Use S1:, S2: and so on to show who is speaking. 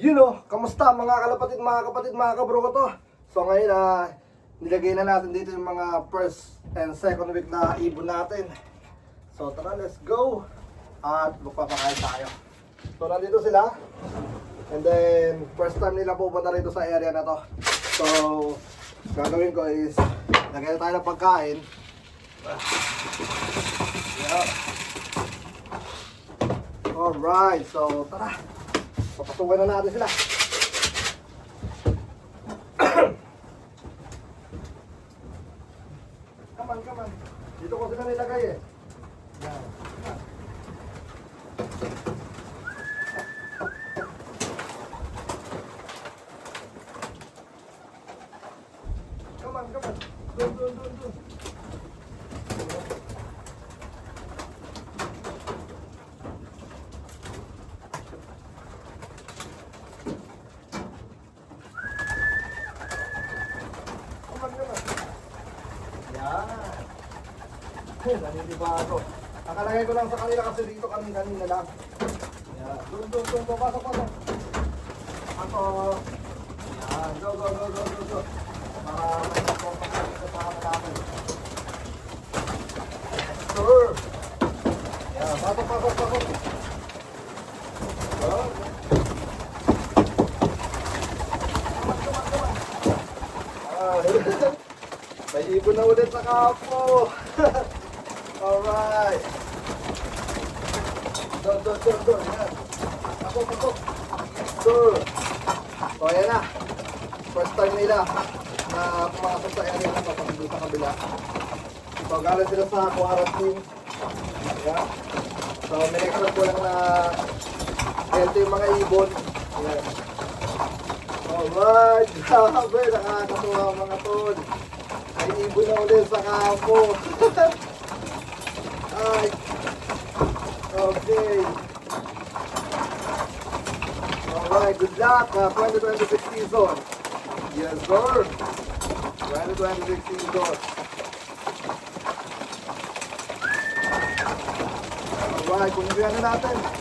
S1: Kamusta mga kalapatid, mga kapatid, mga kabro ko to? So ngayon, nilagay na natin dito yung mga first and second week na ibon natin. So tara, let's go! At magpapakain tayo. So nandito sila. And then, first time nila pupunta rito sa area na to. So, gagawin ko is, lagay na tayo ng pagkain. Yeah. Alright, so tara. Papasukan na natin sila. Come on. Dito ko sila nilagay eh. Yan. Come on. Doon. Naninibago. Nakalagay ko lang sa kanila kasi dito kanina lang. Yan. Doon. Pasok. Ako. Yan. Go. Para makapagpapakita sa mga natin. Sir. Yan. Pasok. Go. May ibon na ulit sa kapo. Alright. Doon. Yan. Pasok. Doon. So, ayan na. First time nila na pumasok sa area na papasok sa kabila. So, galing sila sa quarantine. Ayan. So, minexan ko lang na healthy yung mga ibon. Ayan. Alright. Grabe, nakakatuwa mga tol. May ibon na ulit sa kampo. Ay. Okay. Alright, good luck. 2026 season. Yes, sir. 2026 season. Alright, kung na natin.